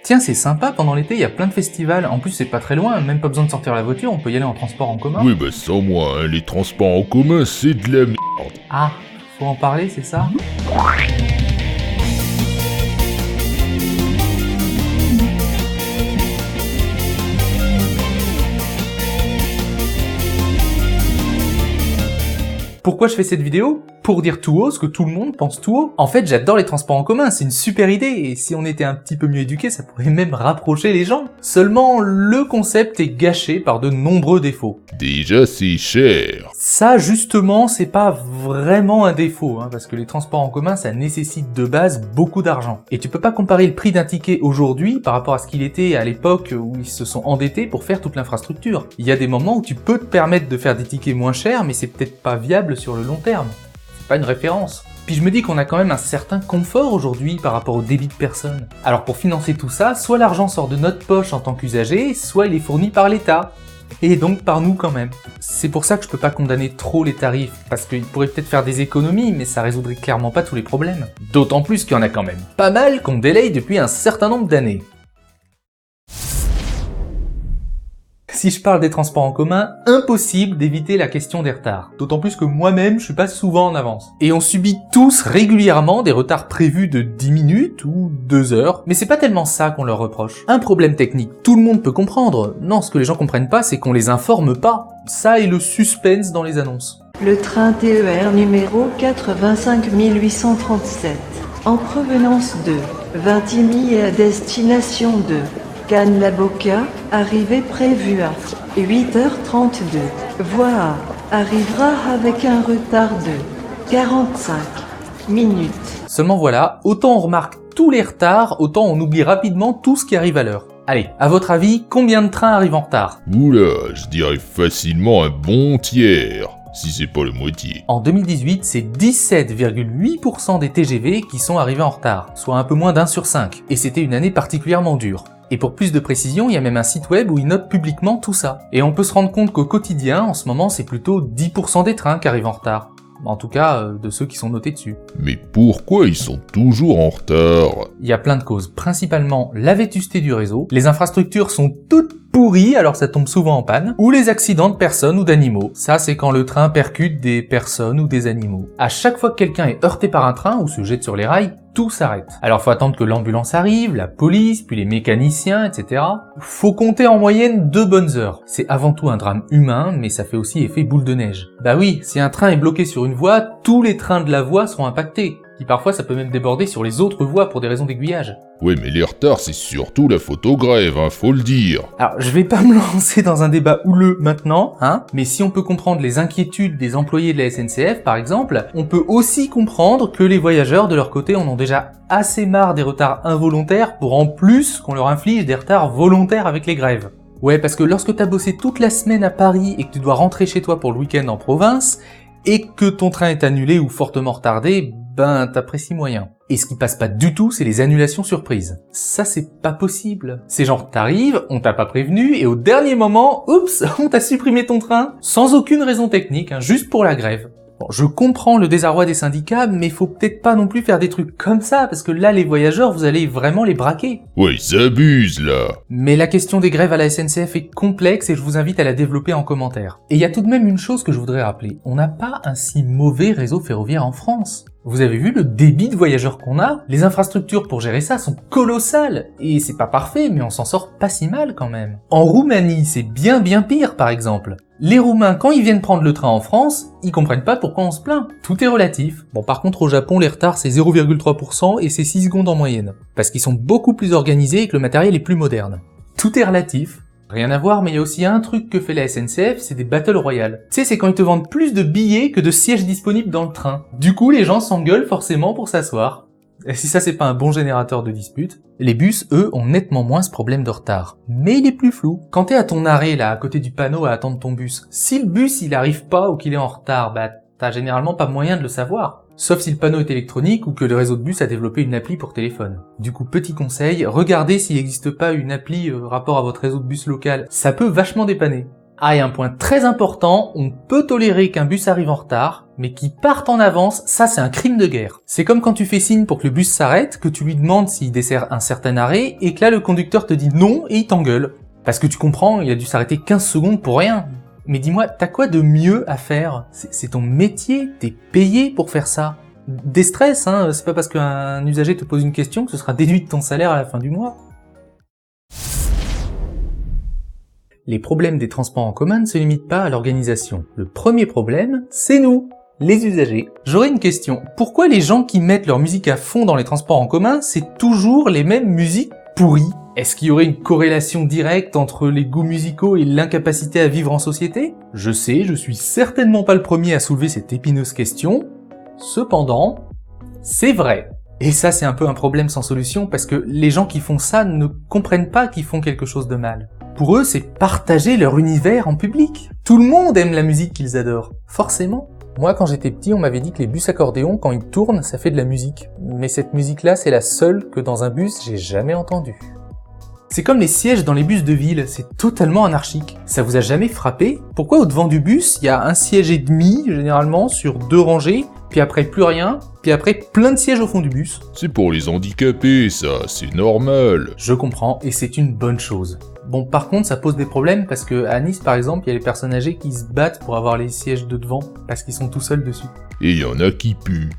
Tiens, c'est sympa, pendant l'été, il y a plein de festivals. En plus, c'est pas très loin, même pas besoin de sortir la voiture, on peut y aller en transport en commun. Oui, bah sans moi, hein, les transports en commun, c'est de la merde. Ah, faut en parler, c'est ça? Pourquoi je fais cette vidéo? Pour dire tout haut ce que tout le monde pense tout haut. En fait, j'adore les transports en commun, c'est une super idée, et si on était un petit peu mieux éduqués, ça pourrait même rapprocher les gens. Seulement, le concept est gâché par de nombreux défauts. Déjà, c'est cher. Ça, justement, c'est pas vraiment un défaut, parce que les transports en commun, ça nécessite de base beaucoup d'argent. Et tu peux pas comparer le prix d'un ticket aujourd'hui par rapport à ce qu'il était à l'époque où ils se sont endettés pour faire toute l'infrastructure. Il y a des moments où tu peux te permettre de faire des tickets moins chers, mais c'est peut-être pas viable sur le long terme. C'est pas une référence. Puis je me dis qu'on a quand même un certain confort aujourd'hui par rapport au débit de personnes. Alors pour financer tout ça, soit l'argent sort de notre poche en tant qu'usager, soit il est fourni par l'État. Et donc par nous quand même. C'est pour ça que je peux pas condamner trop les tarifs, parce qu'ils pourraient peut-être faire des économies, mais ça résoudrait clairement pas tous les problèmes. D'autant plus qu'il y en a quand même pas mal qu'on délaye depuis un certain nombre d'années. Si je parle des transports en commun, impossible d'éviter la question des retards. D'autant plus que moi-même, je suis pas souvent en avance. Et on subit tous régulièrement des retards prévus de 10 minutes ou 2 heures, mais c'est pas tellement ça qu'on leur reproche. Un problème technique, tout le monde peut comprendre. Non, ce que les gens comprennent pas, c'est qu'on les informe pas. Ça et le suspense dans les annonces. Le train TER numéro 85837, en provenance de Vintimille et à destination de Cannes-la-Boca, arrivée prévue à 8h32. Voie A, arrivera avec un retard de 45 minutes. Seulement voilà, autant on remarque tous les retards, autant on oublie rapidement tout ce qui arrive à l'heure. Allez, à votre avis, combien de trains arrivent en retard? Oula, je dirais facilement un bon tiers, si c'est pas la moitié. En 2018, c'est 17,8% des TGV qui sont arrivés en retard, soit un peu moins d'1 sur 5. Et c'était une année particulièrement dure. Et pour plus de précision, il y a même un site web où ils notent publiquement tout ça. Et on peut se rendre compte qu'au quotidien, en ce moment, c'est plutôt 10% des trains qui arrivent en retard. En tout cas, de ceux qui sont notés dessus. Mais pourquoi ils sont toujours en retard? Il y a plein de causes, principalement la vétusté du réseau, les infrastructures sont toutes pourries, alors ça tombe souvent en panne, ou les accidents de personnes ou d'animaux. Ça, c'est quand le train percute des personnes ou des animaux. À chaque fois que quelqu'un est heurté par un train ou se jette sur les rails, tout s'arrête. Alors faut attendre que l'ambulance arrive, la police, puis les mécaniciens, etc. Faut compter en moyenne 2 bonnes heures. C'est avant tout un drame humain, mais ça fait aussi effet boule de neige. Bah oui, si un train est bloqué sur une voie, tous les trains de la voie sont impactés. Puis parfois ça peut même déborder sur les autres voies pour des raisons d'aiguillage. Ouais, mais les retards, c'est surtout la photogrève, faut le dire. Alors, je vais pas me lancer dans un débat houleux maintenant, mais si on peut comprendre les inquiétudes des employés de la SNCF, par exemple, on peut aussi comprendre que les voyageurs, de leur côté, en ont déjà assez marre des retards involontaires pour en plus qu'on leur inflige des retards volontaires avec les grèves. Ouais, parce que lorsque t'as bossé toute la semaine à Paris et que tu dois rentrer chez toi pour le week-end en province, et que ton train est annulé ou fortement retardé, ben t'apprécies moyen. Et ce qui passe pas du tout, c'est les annulations surprises. Ça, c'est pas possible. C'est genre, t'arrives, on t'a pas prévenu, et au dernier moment, oups, on t'a supprimé ton train, sans aucune raison technique, juste pour la grève. Bon, je comprends le désarroi des syndicats, mais faut peut-être pas non plus faire des trucs comme ça, parce que là, les voyageurs, vous allez vraiment les braquer. Ouais, ils abusent, là. Mais la question des grèves à la SNCF est complexe et je vous invite à la développer en commentaire. Et il y a tout de même une chose que je voudrais rappeler. On n'a pas un si mauvais réseau ferroviaire en France. Vous avez vu le débit de voyageurs qu'on a? Les infrastructures pour gérer ça sont colossales. Et c'est pas parfait, mais on s'en sort pas si mal quand même. En Roumanie, c'est bien pire par exemple. Les Roumains, quand ils viennent prendre le train en France, ils comprennent pas pourquoi on se plaint. Tout est relatif. Bon, par contre, au Japon, les retards, c'est 0,3% et c'est 6 secondes en moyenne. Parce qu'ils sont beaucoup plus organisés et que le matériel est plus moderne. Tout est relatif. Rien à voir, mais il y a aussi un truc que fait la SNCF, c'est des battle royales. Tu sais, c'est quand ils te vendent plus de billets que de sièges disponibles dans le train. Du coup, les gens s'engueulent forcément pour s'asseoir. Et si ça c'est pas un bon générateur de disputes, les bus, eux, ont nettement moins ce problème de retard. Mais il est plus flou. Quand t'es à ton arrêt, là, à côté du panneau à attendre ton bus, si le bus, il arrive pas ou qu'il est en retard, bah, t'as généralement pas moyen de le savoir. Sauf si le panneau est électronique ou que le réseau de bus a développé une appli pour téléphone. Du coup, petit conseil, regardez s'il n'existe pas une appli rapport à votre réseau de bus local. Ça peut vachement dépanner. Ah, et un point très important, on peut tolérer qu'un bus arrive en retard, mais qu'il parte en avance, ça c'est un crime de guerre. C'est comme quand tu fais signe pour que le bus s'arrête, que tu lui demandes s'il dessert un certain arrêt, et que là le conducteur te dit non et il t'engueule. Parce que tu comprends, il a dû s'arrêter 15 secondes pour rien. Mais dis-moi, t'as quoi de mieux à faire? C'est ton métier, t'es payé pour faire ça. Déstresse, hein, c'est pas parce qu'un usager te pose une question que ce sera déduit de ton salaire à la fin du mois. Les problèmes des transports en commun ne se limitent pas à l'organisation. Le premier problème, c'est nous, les usagers. J'aurais une question. Pourquoi les gens qui mettent leur musique à fond dans les transports en commun, c'est toujours les mêmes musiques pourries? Est-ce qu'il y aurait une corrélation directe entre les goûts musicaux et l'incapacité à vivre en société? Je sais, je suis certainement pas le premier à soulever cette épineuse question. Cependant, c'est vrai. Et ça, c'est un peu un problème sans solution parce que les gens qui font ça ne comprennent pas qu'ils font quelque chose de mal. Pour eux, c'est partager leur univers en public. Tout le monde aime la musique qu'ils adorent, forcément. Moi, quand j'étais petit, on m'avait dit que les bus accordéons, quand ils tournent, ça fait de la musique. Mais cette musique-là, c'est la seule que dans un bus, j'ai jamais entendue. C'est comme les sièges dans les bus de ville, c'est totalement anarchique. Ça vous a jamais frappé? Pourquoi au devant du bus, il y a un siège et demi, généralement, sur 2 rangées, puis après plus rien, puis après plein de sièges au fond du bus? C'est pour les handicapés, ça, c'est normal. Je comprends, et c'est une bonne chose. Bon, par contre, ça pose des problèmes parce que à Nice, par exemple, il y a les personnes âgées qui se battent pour avoir les sièges de devant, parce qu'ils sont tout seuls dessus. Et il y en a qui puent.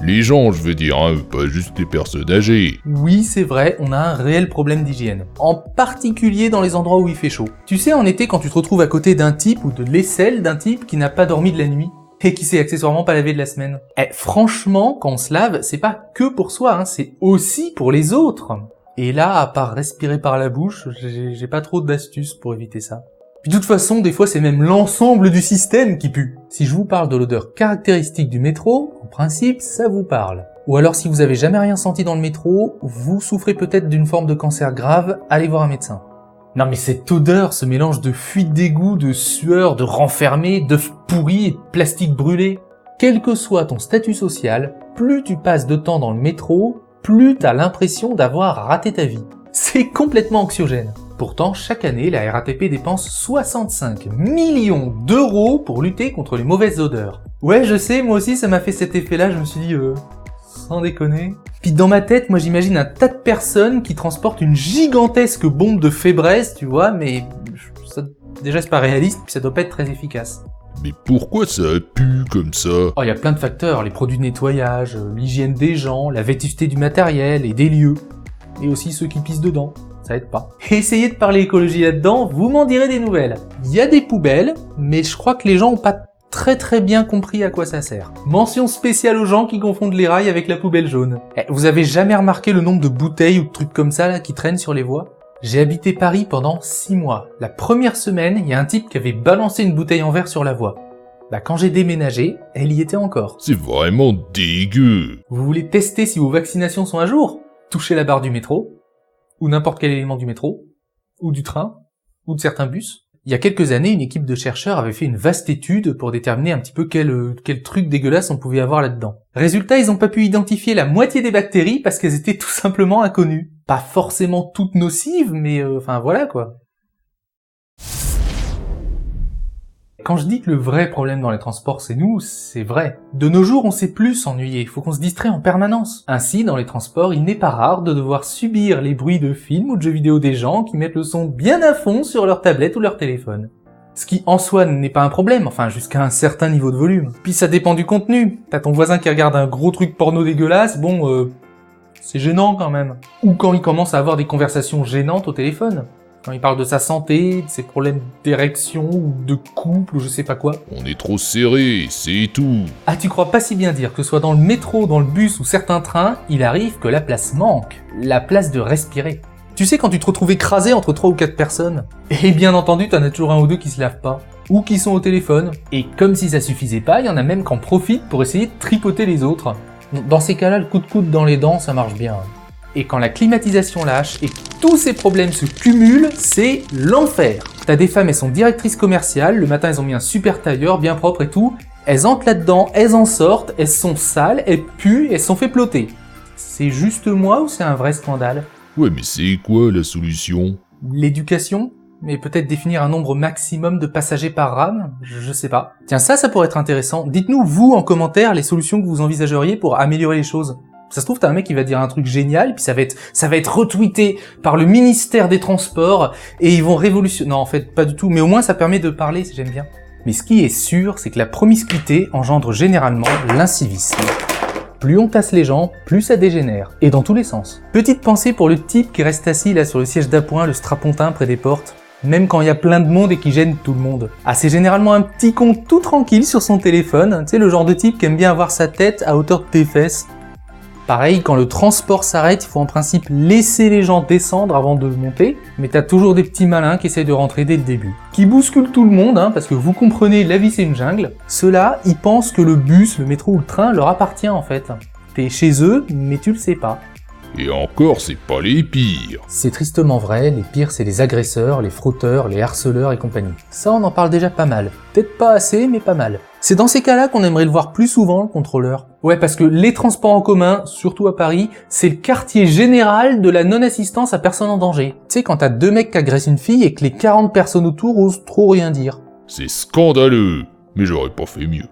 Les gens, je veux dire, hein, pas juste les personnes âgées. Oui, c'est vrai, on a un réel problème d'hygiène. En particulier dans les endroits où il fait chaud. Tu sais, en été, quand tu te retrouves à côté d'un type ou de l'aisselle d'un type qui n'a pas dormi de la nuit, et qui s'est accessoirement pas lavé de la semaine. Franchement, quand on se lave, c'est pas que pour soi, hein, c'est aussi pour les autres. Et là, à part respirer par la bouche, j'ai pas trop d'astuces pour éviter ça. Puis de toute façon, des fois, c'est même l'ensemble du système qui pue. Si je vous parle de l'odeur caractéristique du métro, en principe, ça vous parle. Ou alors, si vous avez jamais rien senti dans le métro, vous souffrez peut-être d'une forme de cancer grave, allez voir un médecin. Non mais cette odeur, ce mélange de fuite d'égout, de sueur, de renfermé, d'œufs pourris et de plastique brûlé. Quel que soit ton statut social, plus tu passes de temps dans le métro, plus t'as l'impression d'avoir raté ta vie. C'est complètement anxiogène. Pourtant, chaque année, la RATP dépense 65 millions d'euros pour lutter contre les mauvaises odeurs. Ouais, je sais, moi aussi ça m'a fait cet effet-là, je me suis dit, sans déconner. Puis dans ma tête, moi j'imagine un tas de personnes qui transportent une gigantesque bombe de fébreze, tu vois, mais ça, déjà c'est pas réaliste, puis ça doit pas être très efficace. Mais pourquoi ça pue comme ça? Oh, il y a plein de facteurs, les produits de nettoyage, l'hygiène des gens, la vétusté du matériel et des lieux. Et aussi ceux qui pissent dedans, ça aide pas. Essayez de parler écologie là-dedans, vous m'en direz des nouvelles. Il y a des poubelles, mais je crois que les gens ont pas très bien compris à quoi ça sert. Mention spéciale aux gens qui confondent les rails avec la poubelle jaune. Vous avez jamais remarqué le nombre de bouteilles ou de trucs comme ça là qui traînent sur les voies? J'ai habité Paris pendant 6 mois. La première semaine, il y a un type qui avait balancé une bouteille en verre sur la voie. Quand j'ai déménagé, elle y était encore. C'est vraiment dégueu. Vous voulez tester si vos vaccinations sont à jour? Touchez la barre du métro, ou n'importe quel élément du métro, ou du train, ou de certains bus. Il y a quelques années, une équipe de chercheurs avait fait une vaste étude pour déterminer un petit peu quel truc dégueulasse on pouvait avoir là-dedans. Résultat, ils ont pas pu identifier la moitié des bactéries parce qu'elles étaient tout simplement inconnues. Pas forcément toutes nocives, mais enfin voilà quoi. Quand je dis que le vrai problème dans les transports c'est nous, c'est vrai. De nos jours, on sait plus s'ennuyer, faut qu'on se distrait en permanence. Ainsi, dans les transports, il n'est pas rare de devoir subir les bruits de films ou de jeux vidéo des gens qui mettent le son bien à fond sur leur tablette ou leur téléphone. Ce qui en soi n'est pas un problème, enfin jusqu'à un certain niveau de volume. Puis ça dépend du contenu. T'as ton voisin qui regarde un gros truc porno dégueulasse, c'est gênant quand même. Ou quand il commence à avoir des conversations gênantes au téléphone. Quand il parle de sa santé, de ses problèmes d'érection, ou de couple, ou je sais pas quoi. On est trop serré, c'est tout. Ah, tu crois pas si bien dire que ce soit dans le métro, dans le bus ou certains trains, il arrive que la place manque. La place de respirer. Tu sais quand tu te retrouves écrasé entre 3 ou 4 personnes, et bien entendu t'en as toujours un ou deux qui se lavent pas, ou qui sont au téléphone, et comme si ça suffisait pas, il y en a même qui en profitent pour essayer de tripoter les autres. Dans ces cas-là, le coup de coude dans les dents, ça marche bien. Et quand la climatisation lâche et que tous ces problèmes se cumulent, c'est l'enfer. T'as des femmes, elles sont directrices commerciales, le matin elles ont mis un super tailleur, bien propre et tout, elles entrent là-dedans, elles en sortent, elles sont sales, elles puent, elles se sont fait ploter. C'est juste moi ou c'est un vrai scandale? Ouais, mais c'est quoi la solution? L'éducation? Mais peut-être définir un nombre maximum de passagers par rame, je sais pas. Tiens, ça pourrait être intéressant. Dites-nous, vous, en commentaire, les solutions que vous envisageriez pour améliorer les choses. Ça se trouve, t'as un mec qui va dire un truc génial, puis ça va être retweeté par le ministère des Transports, et ils vont révolutionner... Non, en fait, pas du tout, mais au moins ça permet de parler, j'aime bien. Mais ce qui est sûr, c'est que la promiscuité engendre généralement l'incivisme. Plus on tasse les gens, plus ça dégénère. Et dans tous les sens. Petite pensée pour le type qui reste assis là sur le siège d'appoint, le strapontin près des portes, même quand il y a plein de monde et qui gêne tout le monde. Ah, c'est généralement un petit con tout tranquille sur son téléphone, tu sais, le genre de type qui aime bien avoir sa tête à hauteur de tes fesses. Pareil, quand le transport s'arrête, il faut en principe laisser les gens descendre avant de monter, mais t'as toujours des petits malins qui essayent de rentrer dès le début. Qui bousculent tout le monde, parce que vous comprenez, la vie c'est une jungle. Ceux-là, ils pensent que le bus, le métro ou le train leur appartient en fait. T'es chez eux, mais tu le sais pas. Et encore, c'est pas les pires. C'est tristement vrai, les pires c'est les agresseurs, les frotteurs, les harceleurs et compagnie. Ça on en parle déjà pas mal. Peut-être pas assez, mais pas mal. C'est dans ces cas-là qu'on aimerait le voir plus souvent, le contrôleur. Ouais, parce que les transports en commun, surtout à Paris, c'est le quartier général de la non-assistance à personne en danger. Tu sais, quand t'as 2 mecs qui agressent une fille et que les 40 personnes autour osent trop rien dire. C'est scandaleux, mais j'aurais pas fait mieux.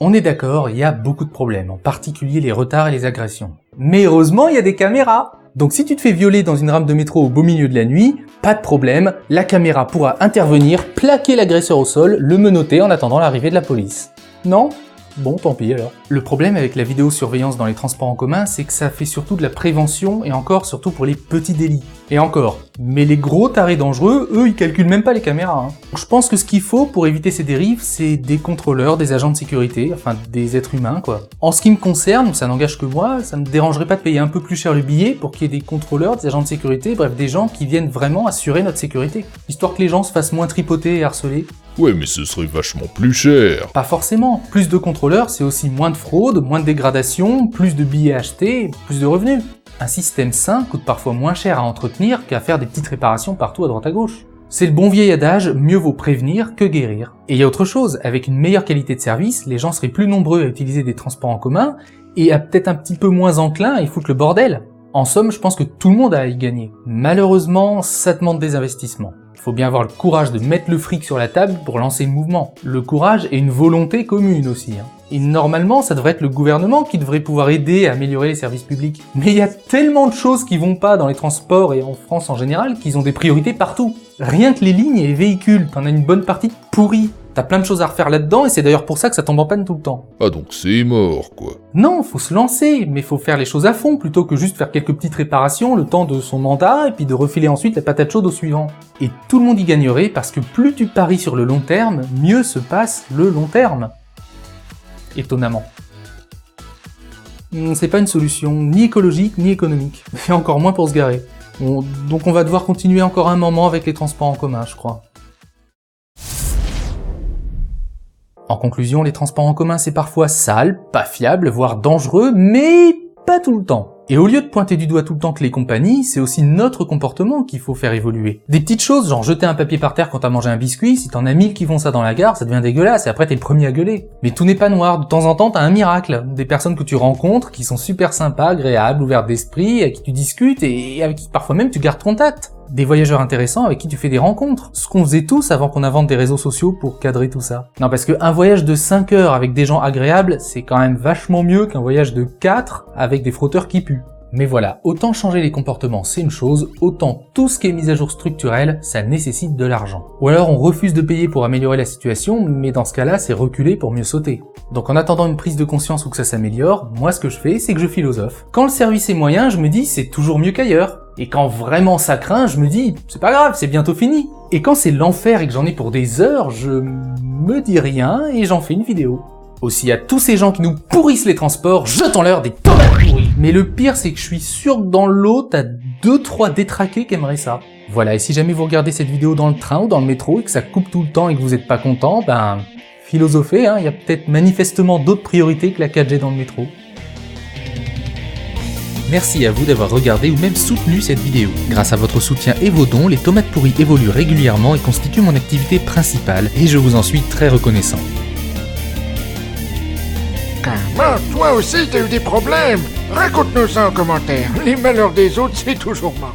On est d'accord, il y a beaucoup de problèmes, en particulier les retards et les agressions. Mais heureusement, il y a des caméras. Donc si tu te fais violer dans une rame de métro au beau milieu de la nuit, pas de problème, la caméra pourra intervenir, plaquer l'agresseur au sol, le menotter en attendant l'arrivée de la police. Non ? Bon, tant pis alors. Le problème avec la vidéosurveillance dans les transports en commun, c'est que ça fait surtout de la prévention et encore surtout pour les petits délits. Et encore. Mais les gros tarés dangereux, eux, ils calculent même pas les caméras. Donc je pense que ce qu'il faut pour éviter ces dérives, c'est des contrôleurs, des agents de sécurité, enfin des êtres humains quoi. En ce qui me concerne, ça n'engage que moi, ça me dérangerait pas de payer un peu plus cher le billet pour qu'il y ait des contrôleurs, des agents de sécurité, bref des gens qui viennent vraiment assurer notre sécurité. Histoire que les gens se fassent moins tripoter et harceler. Ouais, mais ce serait vachement plus cher. Pas forcément. Plus de contrôleurs, c'est aussi moins de fraude, moins de dégradation, plus de billets achetés, plus de revenus. Un système sain coûte parfois moins cher à entretenir qu'à faire des petites réparations partout à droite à gauche. C'est le bon vieil adage, mieux vaut prévenir que guérir. Et il y a autre chose, avec une meilleure qualité de service, les gens seraient plus nombreux à utiliser des transports en commun et à peut-être un petit peu moins enclins à y foutre le bordel. En somme, je pense que tout le monde a à y gagner. Malheureusement, ça demande des investissements. Il faut bien avoir le courage de mettre le fric sur la table pour lancer le mouvement. Le courage et une volonté commune aussi. Et normalement, ça devrait être le gouvernement qui devrait pouvoir aider à améliorer les services publics. Mais il y a tellement de choses qui vont pas dans les transports et en France en général qu'ils ont des priorités partout. Rien que les lignes et les véhicules, t'en as une bonne partie pourrie. T'as plein de choses à refaire là-dedans et c'est d'ailleurs pour ça que ça tombe en panne tout le temps. Ah donc c'est mort quoi. Non, faut se lancer, mais faut faire les choses à fond plutôt que juste faire quelques petites réparations le temps de son mandat et puis de refiler ensuite la patate chaude au suivant. Et tout le monde y gagnerait parce que plus tu paries sur le long terme, mieux se passe le long terme. Étonnamment. C'est pas une solution ni écologique ni économique, et encore moins pour se garer. Donc on va devoir continuer encore un moment avec les transports en commun, je crois. En conclusion, les transports en commun c'est parfois sale, pas fiable, voire dangereux, mais pas tout le temps. Et au lieu de pointer du doigt tout le temps que les compagnies, c'est aussi notre comportement qu'il faut faire évoluer. Des petites choses, genre jeter un papier par terre quand t'as mangé un biscuit, si t'en as 1000 qui font ça dans la gare, ça devient dégueulasse et après t'es le premier à gueuler. Mais tout n'est pas noir, de temps en temps t'as un miracle. Des personnes que tu rencontres qui sont super sympas, agréables, ouvertes d'esprit, avec qui tu discutes et avec qui parfois même tu gardes contact. Des voyageurs intéressants avec qui tu fais des rencontres. Ce qu'on faisait tous avant qu'on invente des réseaux sociaux pour cadrer tout ça. Non, parce qu'un voyage de 5 heures avec des gens agréables, c'est quand même vachement mieux qu'un voyage de 4 avec des frotteurs qui puent. Mais voilà, autant changer les comportements c'est une chose, autant tout ce qui est mise à jour structurelle, ça nécessite de l'argent. Ou alors on refuse de payer pour améliorer la situation, mais dans ce cas-là c'est reculer pour mieux sauter. Donc en attendant une prise de conscience ou que ça s'améliore, moi ce que je fais c'est que je philosophe. Quand le service est moyen, je me dis c'est toujours mieux qu'ailleurs. Et quand vraiment ça craint, je me dis c'est pas grave, c'est bientôt fini. Et quand c'est l'enfer et que j'en ai pour des heures, je me dis rien et j'en fais une vidéo. Aussi à tous ces gens qui nous pourrissent les transports, jetons-leur des tomates pourries. Mais le pire c'est que je suis sûr que dans l'eau, t'as 2-3 détraqués qui aimeraient ça. Voilà, et si jamais vous regardez cette vidéo dans le train ou dans le métro et que ça coupe tout le temps et que vous êtes pas content, ben philosophez, y a peut-être manifestement d'autres priorités que la 4G dans le métro. Merci à vous d'avoir regardé ou même soutenu cette vidéo. Grâce à votre soutien et vos dons, les tomates pourries évoluent régulièrement et constituent mon activité principale, et je vous en suis très reconnaissant. Comment? Toi aussi t'as eu des problèmes? Raconte-nous ça en commentaire. Les malheurs des autres, c'est toujours marrant.